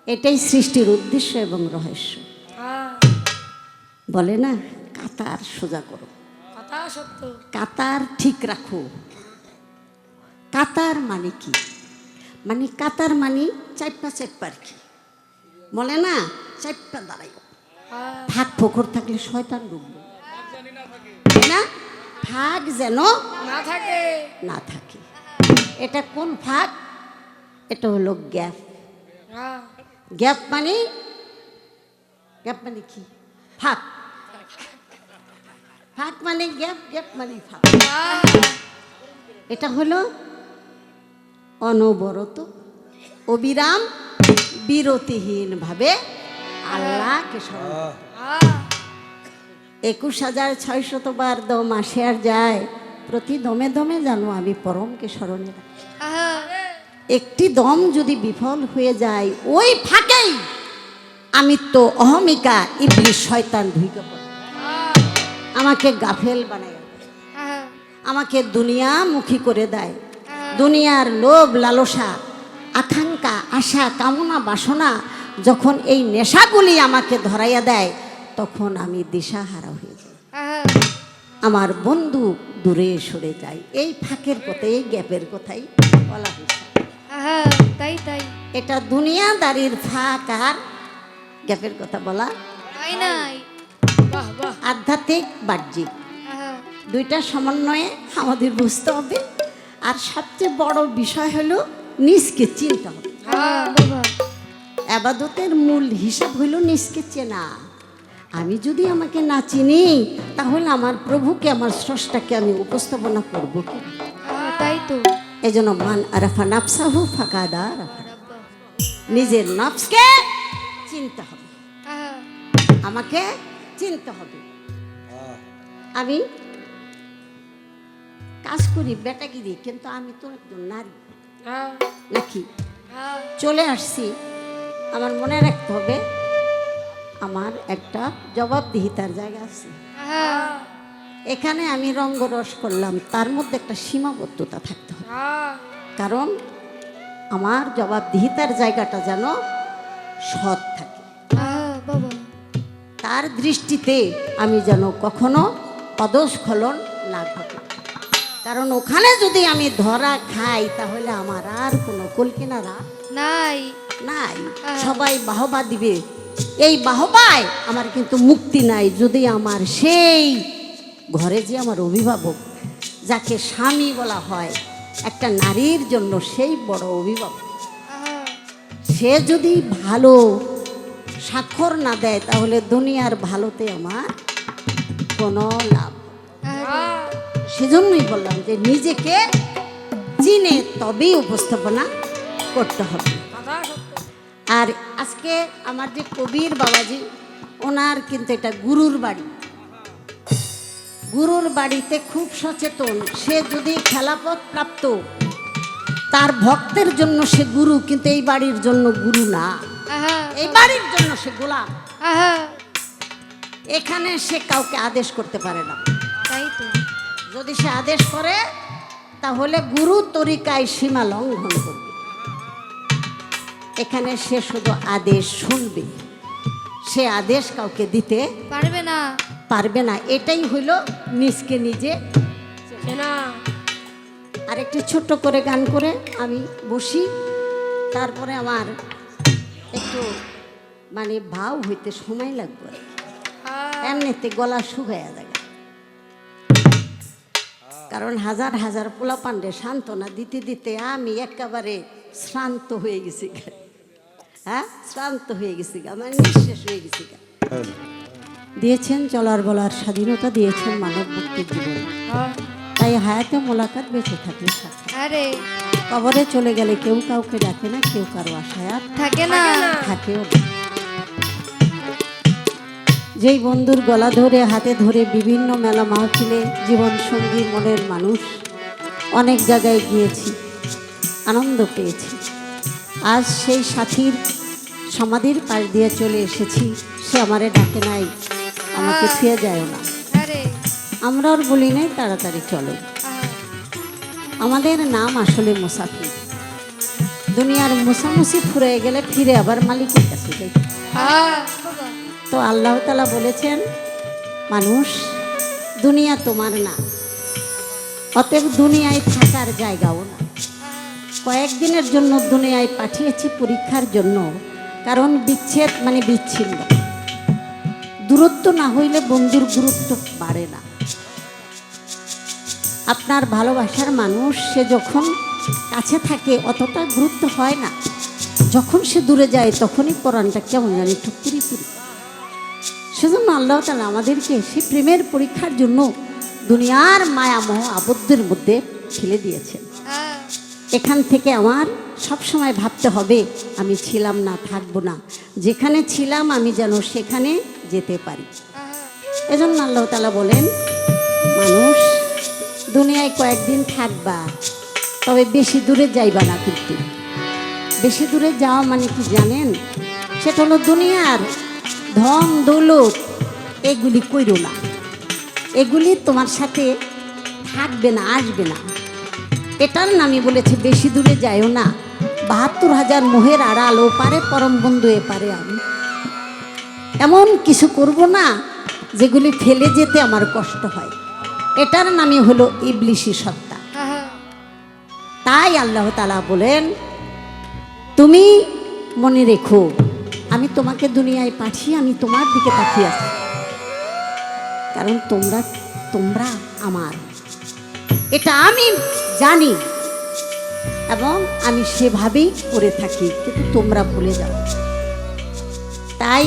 এটাই সৃষ্টির উদ্দেশ্য এবং রহস্য। বলে না, কাতার সোজা করো, কাতার ঠিক রাখো। কাতার মানে কি? মানে কাতার মানে চাইপা চাইপা আর কি, বলে না, চাইপা দাঁড়াইও। ফাঁক ফোকর থাকলে শয়তান ঢুকবে না, ফাঁক যেন না থাকে। এটা কোন ফাঁক? এটা হলো গ্যাপ। গ্যাপ মানে কি? ফাঁক। ফাঁক মানে গ্যাপ, গ্যাপ মানে ফাঁক। এটা হলো অনবরত অবিরাম বিরতিহীন ভাবে আল্লাহকে স্মরণ। 21,600 বার দম আসে আর যায়, প্রতি দমে দমে জানো আমি পরমকে স্মরণে রাখি। একটি দম যদি বিফল হয়ে যায়, ওই ফাঁকেই আমি তো অহমিকা ইবলিস শয়তান ঢুকে পড়ে আমাকে গাফেল বানায়, আমাকে দুনিয়ামুখী করে দেয়। দুনিয়ার লোভ লালসা আকাঙ্ক্ষা আশা কামনা বাসনা যখন এই নেশাগুলি আমাকে ধরাইয়া দেয়, তখন আমি দিশাহারা হয়ে যাই, আমার বন্ধু দূরে সরে যায়। এই ফাঁকের কথা, এই গ্যাপের কথাই বলা হয়েছে। তাই তাই এটা দুনিয়াদারির ফাঁক আর গ্যাপের কথা বলা নাই। আধ্যাত্মিক বাহ্যিক দুইটা সমন্বয়ে আমাদের বুঝতে হবে। আর সবচেয়ে বড় বিষয় হলো নিজকে চিনতে হবে। আবাদতের মূল হিসাব হলো নিজকে চেনা। আমি যদি আমাকে না চিনি, তাহলে আমার প্রভুকে, আমার স্রষ্টাকে আমি উপস্থাপনা করবো কি? তাই তো এই জন্য মান আরাফা নাফসাহু ফাকাদা আরাফা, নিজের নফসকে চিনতে হবে, আমাকে চিনতে হবে। আমি কাজ করি বেটাগিরি, কিন্তু আমি তো একজন নারী নাকি? চলে আসছি, আমার মনে রাখতে হবে আমার একটা জবাবদিহিতার জায়গা আছে। এখানে আমি রঙ্গরস করলাম, তার মধ্যে একটা সীমাবদ্ধতা থাকতে হবে, কারণ আমার জবাবদিহিতার জায়গাটা যেন সৎ থাকে। তার দৃষ্টিতে আমি যেন কখনো পদস্খলন না ঘটে, কারণ ওখানে যদি আমি ধরা খাই, তাহলে আমার আর কোনো কুলকিনারা নাই নাই। সবাই বাহবা দিবে, এই বাহবায় আমার কিন্তু মুক্তি নাই। যদি আমার সেই ঘরে যে আমার অভিভাবক, যাকে স্বামী বলা হয় একটা নারীর জন্য, সেই বড় অভিভাবক, সে যদি ভালো স্বাক্ষর না দেয়, তাহলে দুনিয়ার ভালোতে আমার কোনো লাভ। সেজন্যই বললাম যে নিজেকে চিনে তবেই উপস্থাপনা করতে হবে। আর আজকে আমার যে কবির বাবাজি, ওনার কিন্তু এটা গুরুর বাড়ি। গুরুর বাড়িতে খুব সচেতন। সে যদি খেলাপথ প্রাপ্ত, তার ভক্তের জন্য সে গুরু, কিন্তু এই বাড়ির জন্য গুরু না, এই বাড়ির জন্য সে গোলাম। এখানে সে কাউকে আদেশ করতে পারে না। তাই তো যদি সে আদেশ করে, তাহলে গুরু তরিকায় সীমা লঙ্ঘন করবে। এখানে সে শুধু আদেশ শুনবে, সে আদেশ কাউকে দিতে পারবে না। এটাই হইল নিজকে নিজে চেনা। আর একটি ছোট্ট করে গান করে আমি বসি, তারপরে আমার একটু মানে ভাও হইতে সময় লাগবে, এমনিতে গলা শুকাইয়া যাবে। কারণ হাজার হাজার পোলা পান্ডে সান্ত্বনা দিতে দিতে আমি একেবারে শ্রান্ত হয়ে গেছি। শ্রান্ত হয়ে গেছি, আমার নিঃশেষ হয়ে গেছি। দিয়েছেন চলার বলার স্বাধীনতা, দিয়েছেন মানব মুক্তির জীবন। তাই হায়াতে মোলাকাত বেঁচে থাকলে সাথে, কবরে চলে গেলে কেউ কাউকে ডাকে না, কেউ কারো আশায় আর থাকেও না। যেই বন্ধুর গলা ধরে হাতে ধরে বিভিন্ন মেলা মাহফিলে জীবন সঙ্গী মনের মানুষ, অনেক জায়গায় গিয়েছি, আনন্দ পেয়েছি। আজ সেই সাথীর সমাধির পাশ দিয়ে চলে এসেছি, সে আমারে ডাকে নাই, আমাকে ছুঁয়ে যায় না। আমরা আর বলি নাই তাড়াতাড়ি চলো। আমাদের নাম আসলে মুসাফির। দুনিয়ার মুসামুসি ফুরে গেলে ফিরে আবার মালিকের কাছে যাই। বাবা তো আল্লাহ তাআলা বলেছেন, মানুষ দুনিয়া তোমার না, অতএব দুনিয়ায় থাকার জায়গাও না। কয়েকদিনের জন্য দুনিয়ায় পাঠিয়েছি পরীক্ষার জন্য, কারণ বিচ্ছেদ মানে বিচ্ছিন্ন। দূরত্ব না হইলে বন্ধুর গুরুত্ব বাড়ে না। আপনার ভালোবাসার মানুষ সে যখন কাছে থাকে অতটা গুরুত্ব হয় না, যখন সে দূরে যায় তখনই পরাণটা কেমন জানি একটু পুরি পুরি। সেজন্য আল্লাহ তাআলা আমাদেরকে সে প্রেমের পরীক্ষার জন্য দুনিয়ার মায়ামোহ আবদ্ধের মধ্যে ফেলে দিয়েছেন। এখান থেকে আমার সবসময় ভাবতে হবে, আমি ছিলাম না, থাকবো না, যেখানে ছিলাম আমি যেন সেখানে যেতে পারি। এজন্য আল্লাহ তাআলা বলেন, মানুষ দুনিয়ায় কয়েকদিন থাকবা, তবে বেশি দূরে যাইবা না। কিন্তু বেশি দূরে যাওয়া মানে কি জানেন? সেটা হলো দুনিয়ার ধন দৌলত এগুলি কইরো না, এগুলি তোমার সাথে থাকবে না, আসবে না। এটার নামই বলেছে বেশি দূরে যাইও না। ৭২,০০০ মোহের আড়াল ও পারে পরম বন্ধু এ পারে আমি। এমন কিছু করব না যেগুলি ফেলে যেতে আমার কষ্ট হয়। এটার নামই হলো ইবলিশি সত্তা। তাই আল্লাহ তাআলা বলেন, তুমি মনে রেখো, আমি তোমাকে দুনিয়ায় পাঠিয়ে আমি তোমার দিকে তাকিয়ে আছি, কারণ তোমরা আমার, এটা আমি জানি এবং আমি সেভাবেই করে থাকি, কিন্তু তোমরা ভুলে যাও। তাই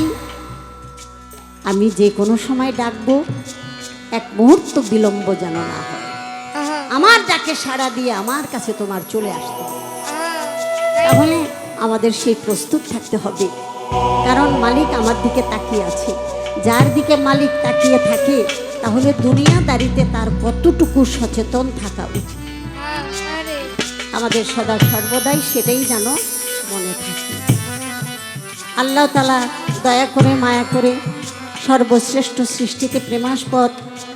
আমি যে কোনো সময় ডাকবো, এক মুহূর্ত বিলম্ব যেন না হয়। আমার ডাকে সাড়া দিয়ে আমার কাছে তোমার চলে আসতে হবে। তাহলে আমাদের সেই প্রস্তুত থাকতে হবে, কারণ মালিক আমার দিকে তাকিয়ে আছে। যার দিকে মালিক তাকিয়ে থাকে তাহলে দুনিয়াদারিতে তার কতটুকু সচেতন থাকা উচিত। আমাদের সদা সর্বদাই সেটাই যেন মনে থাকে। আল্লাহ তাআলা দয়া করে মায়া করে সর্বশ্রেষ্ঠ সৃষ্টিতে প্রেমাস্পদ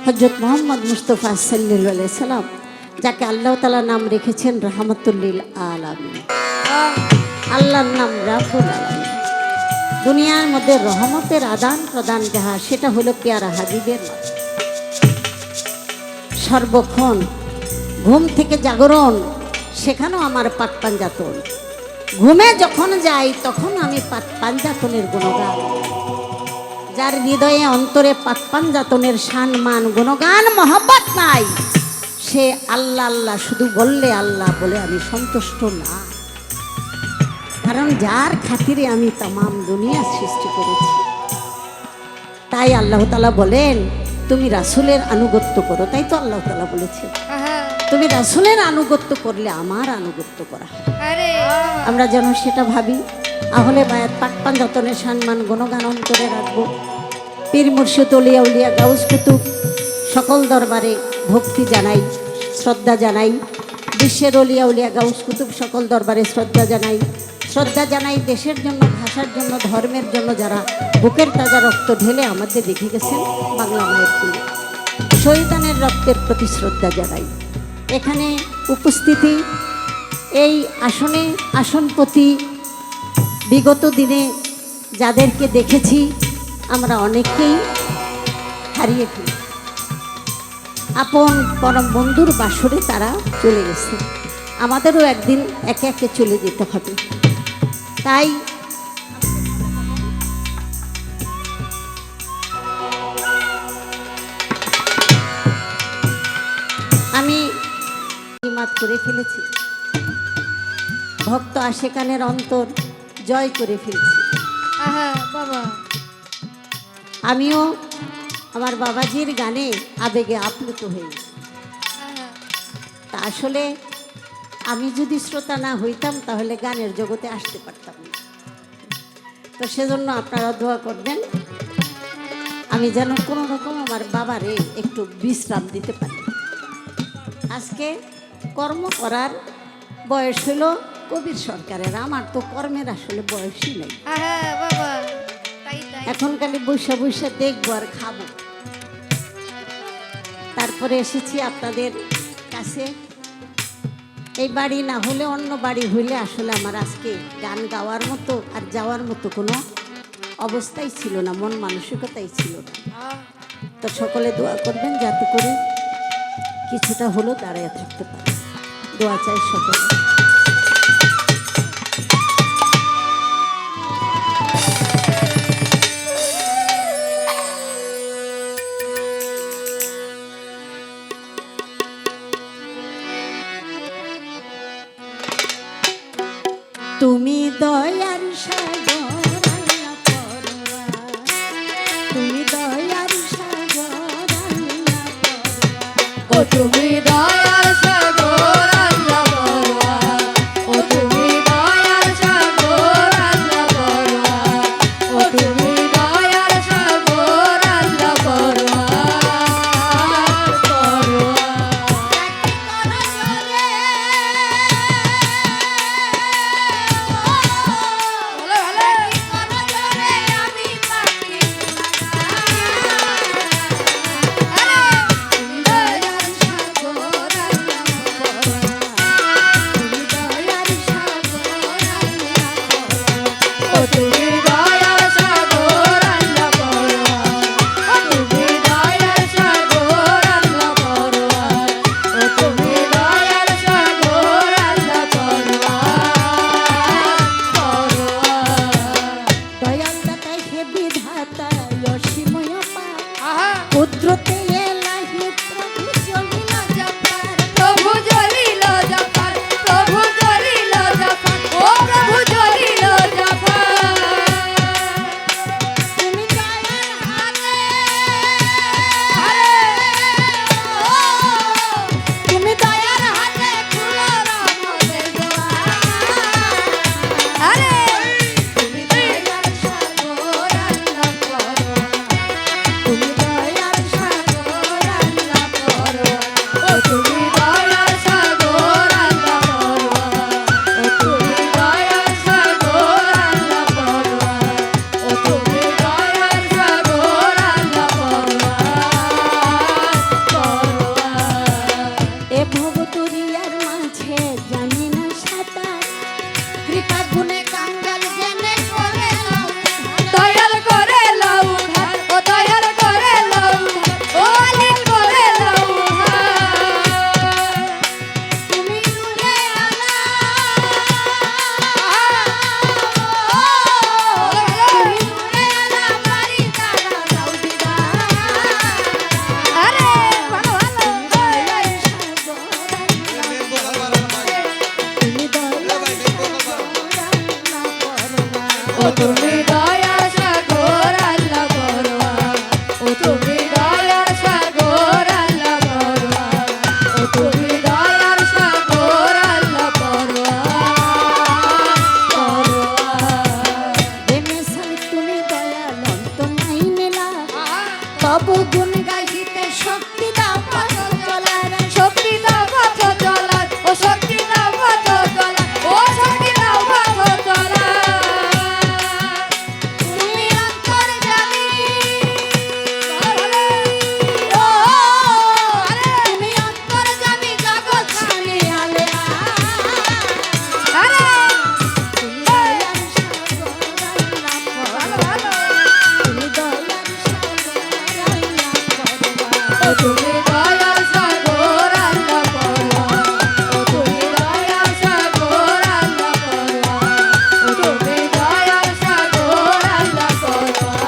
হযরত মুহাম্মদ মুস্তাফা সাল্লাল্লাহু আলাইহি সাল্লাম, যাকে আল্লাহ তাআলা নাম রেখেছেন রাহমাতুল লিল আলামিন। আল্লাহর নাম রাব্বুল আলামিন। দুনিয়ার মধ্যে রহমতের আদান প্রদান যাহা, সেটা হলো পেয়ারা হাবিবের নাম। সর্বক্ষণ ঘুম থেকে জাগরণ, সেখানেও আমার পাক পাঞ্জাতন। ঘুমে যখন যাই তখন আমি পাক পাঞ্জাতনের গুণগান। যার হৃদয়ে অন্তরে পাক পাঞ্জাতনের শান মান গুণগান মহব্বত নাই, সে আল্লাহ আল্লাহ শুধু বললে আল্লাহ বলে আমি সন্তুষ্ট না। কারণ যার খাতিরে আমি তামাম দুনিয়া সৃষ্টি করেছি। তাই আল্লাহ তাআলা বলেন, তুমি রাসূলের আনুগত্য করো। তাই তো আল্লাহ তাআলা বলেছে, তুমি রাসূলের আনুগত্য করলে আমার আনুগত্য করা হয়। আমরা যেন সেটা ভাবি। আহলে বায়াত পাক পাঞ্জাতনের সম্মান গুণগান অন্তরে রাখবো। পীর মুর্শিদ আউলিয়া উলিয়া গাউস কুতুব সকল দরবারে ভক্তি জানাই, শ্রদ্ধা জানাই। বিশ্বের আউলিয়া উলিয়া গাউস কুতুব সকল দরবারে শ্রদ্ধা জানাই। শ্রদ্ধা জানাই দেশের জন্য, ভাষার জন্য, ধর্মের জন্য যারা বুকের তাজা রক্ত ঢেলে আমাদের রেখে গেছেন বাংলা মায়ের কুলে, শহীদানের রক্তের প্রতি শ্রদ্ধা জানাই। এখানে উপস্থিতি এই আসনে আসনপতি বিগত দিনে যাদেরকে দেখেছি আমরা অনেককেই হারিয়ে ফেলি। আপন পরম বন্ধুর বাসরে তারা চলে গেছে, আমাদেরও একদিন একে একে চলে যেতে হবে। তাই আমি হিমাত করে ফেলেছি, ভক্ত আশেকানের অন্তর জয় করে ফেলছি। বাবা আমিও আমার বাবাজির গানে আবেগে আপ্লুত হয়েছি। তা আসলে আমি যদি শ্রোতা না হইতাম তাহলে গানের জগতে আসতে পারতাম না। তো সেজন্য আপনারা দোয়া করবেন আমি যেন কোনো রকম আমার বাবারে একটু বিশ্রাম দিতে পারি। আজকে কর্ম করার বয়স হলো কবির সরকারের, আমার তো কর্মের আসলে বয়সই নেই। এখন খালি বসে বসে দেখবো আর খাবো। তারপরে এসেছি আপনাদের কাছে এই বাড়ি না হলে অন্য বাড়ি হইলে আসলে আমার আজকে গান গাওয়ার মতো আর যাওয়ার মতো কোনো অবস্থাই ছিল না, মন মানসিকতাই ছিল না। তো সকলে দোয়া করবেন যাতে করে কিছুটা হলেও দাঁড়িয়ে থাকতে পারে, দোয়া চাই সকলে। তুমি দয়ার সাগর আল্লাহ পরওয়ার, তুমি দয়ার সাগর আল্লাহ পরওয়ার, ও তুমি দয়ার সাগর আল্লাহ পরওয়ার, ও তুমি দয়ার সাগর আল্লাহ পরওয়ার, ও তুমি দয়ার সাগর আল্লাহ পরওয়ার, দয়াল দাতা হে বিধাতা অসীময় পার, কুদরতে এলাহি প্রভু জলিল জাপার, প্রভু জলিল জাপার, প্রভু জলিল জাপার, ও প্রভু জলিল জাপার, তুমি দয়ার হাতে, তুমি দয়ার হাতে খুলো রহমতের দুয়ার, আরে তুমি দয়ার সাগর আল্লাহ পরওয়ার, তুমি দয়ার সাগর আল্লাহ পরওয়ার, ও তুমি দয়ার সাগর আল্লাহ পরওয়ার, ও তুমি দয়ার সাগর আল্লাহ পরওয়ার, ও তুমি দয়ার সাগর আল্লাহ পরওয়ার। এ ভবতুরিয়ার মাঝে জানি না সাঁতার, কৃপা গুণে কাঙ্গাল জেনে করে নাও উদ্ধার। দয়াল করে লও উদ্ধার, ও দয়াল করে লও উদ্ধার, ও আলিম করে লও উদ্ধার। তুমি নূরে আলা, তুমি নূরে আলা বাড়ি তারা দাও দিদার। আরে ভালো ভালো দয়ার সাগর তুমি দয়ার সাগর আল্লাহ পরওয়ার, ও তুমি দয়ার সাগর আল্লাহ পরওয়ার, ও তুমি দয়ার সাগর আল্লাহ পরওয়ার, ও তুমি দয়ার সাগর আল্লাহ পরওয়ার। বেমিসাল তুমি দয়াল অন্ত নাই মেলা, তবু গুণ গাইতে শক্তি দাও পথ চলার। শক্তি দাও পথ চলার, ও শক্তি দাও পথ চলার, ও শক্তি দাও পথ চলার। তুমি অন্তর্যামী, ও তুমি অন্তর্যামী জগৎ স্বামী আলেয়া। আরে তুমি দয়ার সাগর আল্লাহ পরওয়ার, তুমি দয়ার সাগর আল্লাহ পরওয়ার, ও তুমি দয়ার সাগর আল্লাহ পরওয়ার, ও তুমি দয়ার সাগর আল্লাহ পরওয়ার, ও তুমি দয়ার সাগর আল্লাহ পরওয়ার।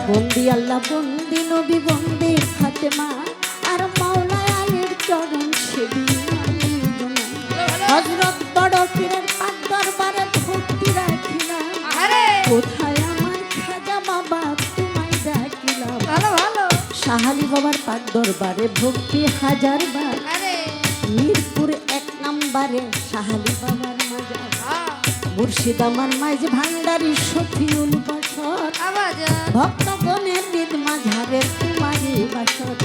বন্দি আল্লাহ বন্দি নবী বন্দি ফাতেমা, আর মাওলা আলীর চরণ সেবী হযরত বড় পীরের পাক দরবারে ভক্তি রাখিলাম। আরে কোথায় আমার খাজা বাবা তোমায় ডাকিলাম। ভালো ভালো। শাহালি বাবার পাক দরবারে ভক্তি হাজারবার, আরে মিরপুর 1 নম্বরে শাহালি বাবার মাজার, মুর্শিদ আমার মাঝ ভান্ডারী শফিউল বসর, আওয়াজ ভক্তগণের বিদ মাঝারের তোমারই বাসর।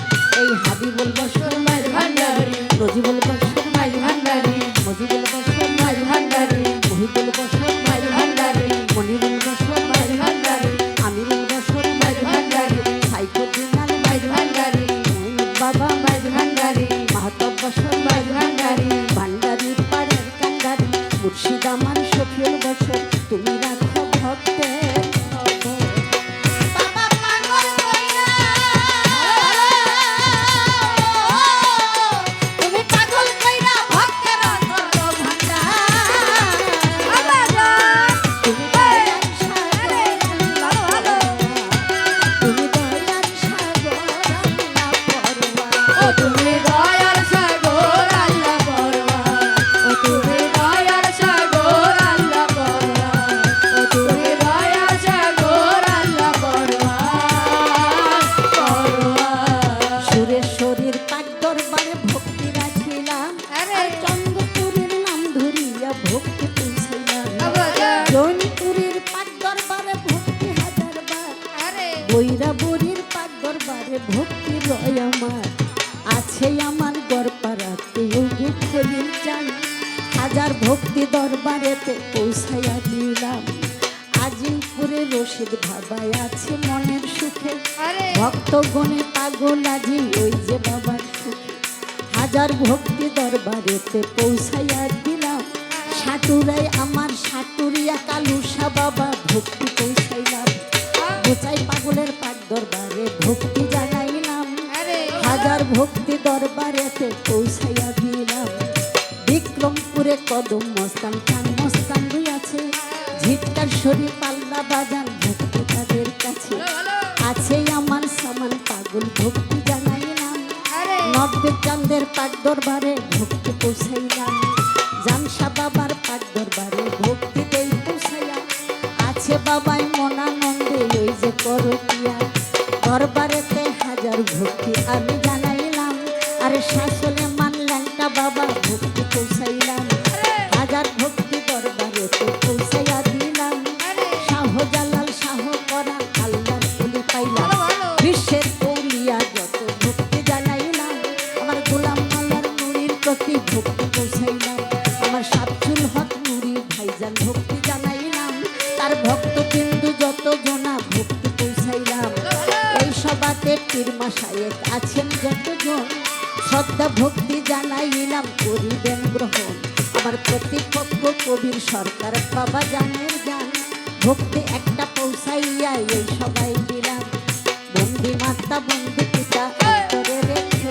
এই হাবিবুল বসর মাঝ ভান্ডারী, রজিবুল বসর মাঝ ভান্ডারী, মজিবুল বসর মাঝ ভান্ডারী, মহিবুল বসর মাঝ ভান্ডারী, মনিরুল বসর মাঝ ভান্ডারী, আমিরুল বসর মাঝ ভান্ডারী, সাইফুদ্দিন আল মাঝ ভান্ডারী, মহিনুর বাবা মাঝ ভান্ডারী, মাহাত ভক্তি রয় আমার আছে আমার গড়পাড়াতে খলিল চান হাজার ভক্তি দরবারেতে পৌঁছাইয়া দিলাম আজিমপুরে রশিদ বাবাই আছে মনের সুখে আরে ভক্ত গণে পাগল আজি ওই যে বাবার সুখে হাজার ভক্তি দরবারেতে পৌঁছাইয়া দিলাম সাটুরাই আমার সাটুরিয়া কালুসা বাবা ভক্তি পৌঁছাইলাম বোচাই পাগলের পাক দরবারে ভক্তি জানাইলাম আরে হাজার ভক্তি দরবারেতে পৌঁছাইয়া দিলাম বিক্রমপুরে কদম মস্তান খান মস্তান আছে ঝিটকার শরীর পাল্লা বাজান ভক্তি তাদের কাছে আছে আমার সামান পাগল ভক্তি জানাইলাম আরে নব্বে চাঁদের পাক দরবারে ভক্তি পৌঁছাইলাম জানসা বাবার পাক দরবারে ভক্তি দেই পৌঁছাইয়া আছে বাবাই মনানন্দে ওই যে করতিয়া দরবারেতে হাজার ভক্তি আমি জানাইলাম আরে শাসনে মানলামটা বাবা ভক্তি পৌঁছাইলাম হাজার ভক্তি দরবারেতে পৌঁছাইয়া দিলাম শাহজালাল শাহ করা আল্লাহর বলি পাইলাম বিশ্বের কৌলিয়া যত ভক্তি জানাইলাম আমার গোলাম মালার নুরির প্রতি ভক্তি পৌঁছাইলাম আমার শামসুল হক নুরি ভাইজান ভক্তি জানাইলাম তার ভক্ত বিন্দু যত জনা ভক্তি পৌঁছাইলাম এই সভাতে পীর মাশায়েখ আছেন যতজন শ্রদ্ধা ভক্তি জানাইলাম করিবেন গ্রহণ আমার প্রতিপক্ষ কবির সরকার বাবা জানের গান ভক্তি একটা পৌঁছাইয়া এই সবাই দিলাম বন্দি মাতা বন্দি পিতা অন্তরে রেখে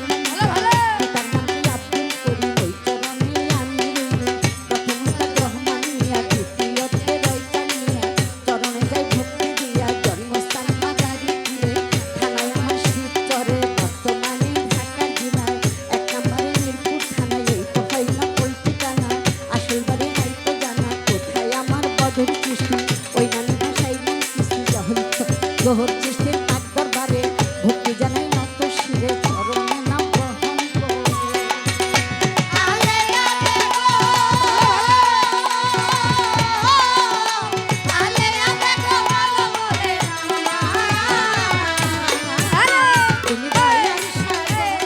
পিতার নামে আব্দুল করিম ওই চরণে আমি রইলাম প্রথম উস্তাদ রহমান মিয়া দ্বিতীয়তে রয়টান মিয়া চরণে যাই ভক্তি দিয়া জন্মস্থান মাদারি ফিরে থানায় আমার শিবচরে বর্তমানে ঢাকা জেলায় এক নম্বরে মিরপুর থানায় এই তো হইলাম ওই ঠিকানা আসল বাড়ি হয়তো জানা কোথায় আমার বদর কৃষ্ণ ওই নামে ভাষাই নাম কৃষ্ণ জহর সৃষ্টির পাক দরবারে ভক্তি জানাই নত শিরে চরণে নাম গ্রহণ করে তুমি দয়ার সাগর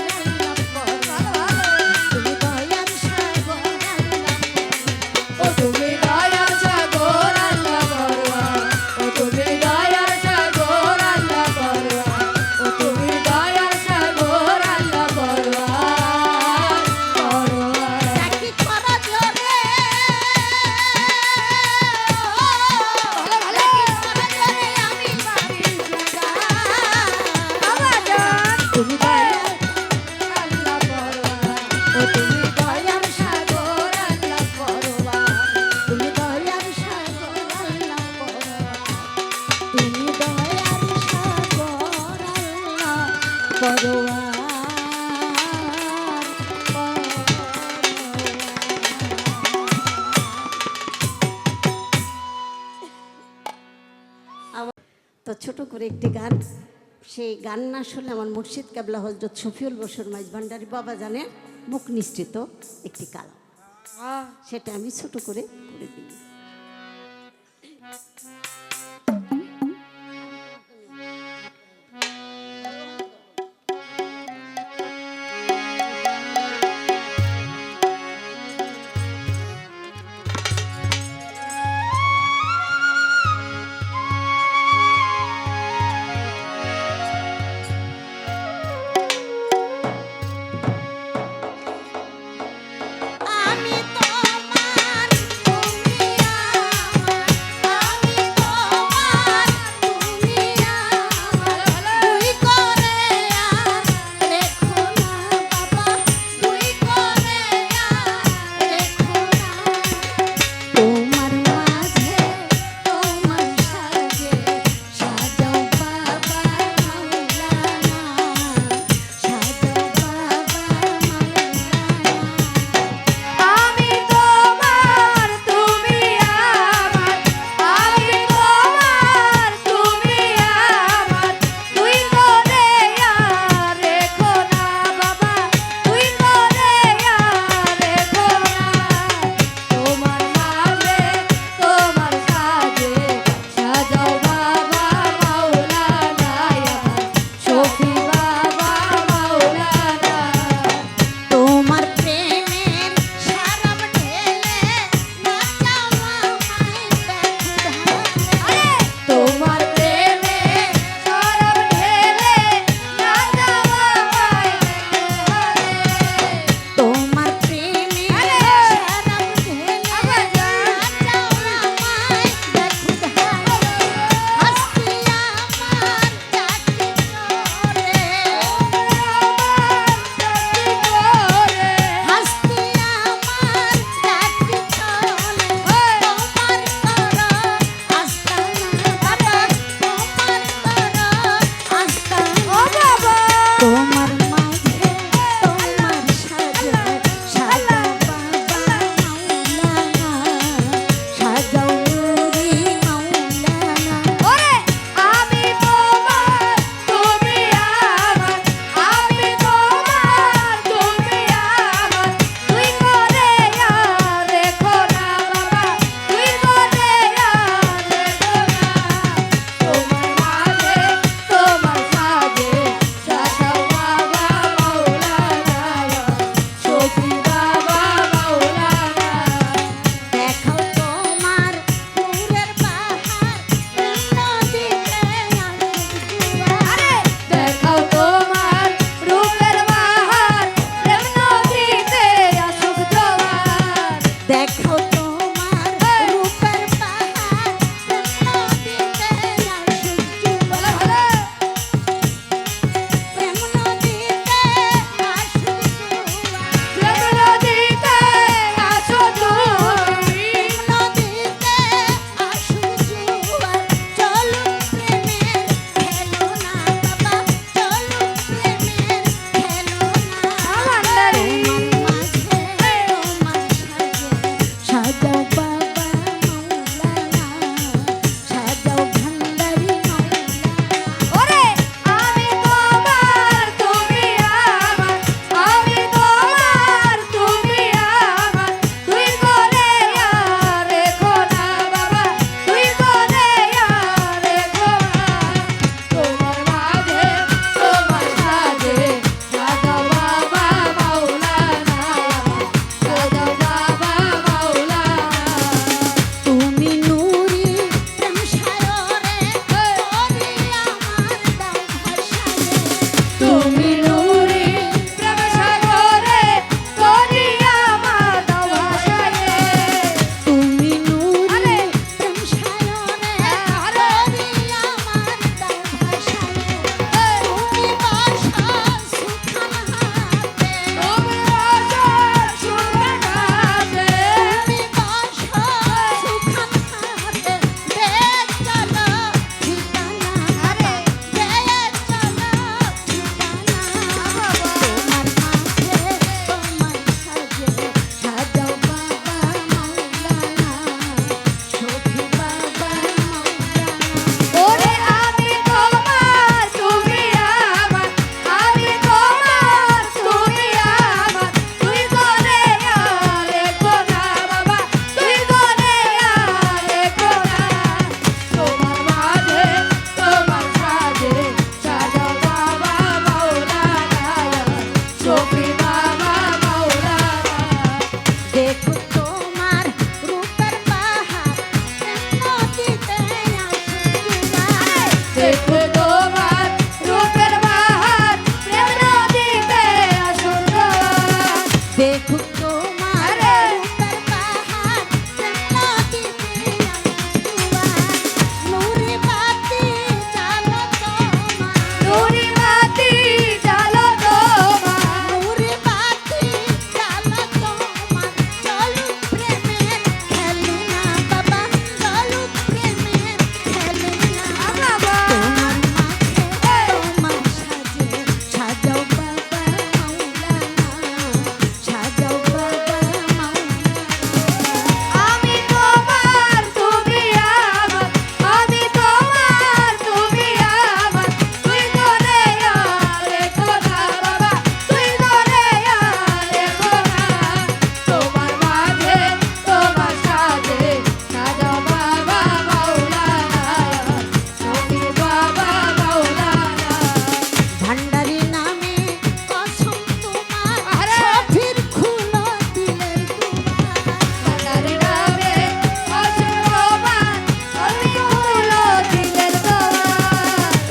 তুমি দয়ার সাগর ও তুমি দয়ার সাগর আল্লাহ বড়ুয়া ও তুমি দয়ার সাগর আল্লাহ বড়ুয়া ও তুমি দয়ার সাগর আল্লাহ বড়ুয়া বড়ুয়া ডাকি করা জোরে আমি বাড়ি তুমি দয়ার আল্লাহ বড়ুয়া ও তুমি দয়ার সাগর আল্লাহ পরোয়া তুমি দয়ার সাগর আল্লাহ পরোয়া তুমি দয়ার সাগর আল্লাহ পরোয়া তো ছোট করে একটি গান সেই গান না শুনলে আমার মুর্শিদ কাবলা হজরত শফিউল বসর মাইজ ভান্ডারী বাবা জানের মুখ নিঃসৃত একটি কালাম সেটা আমি ছোট করে দিই আমি তোমার তুমি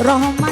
রহমান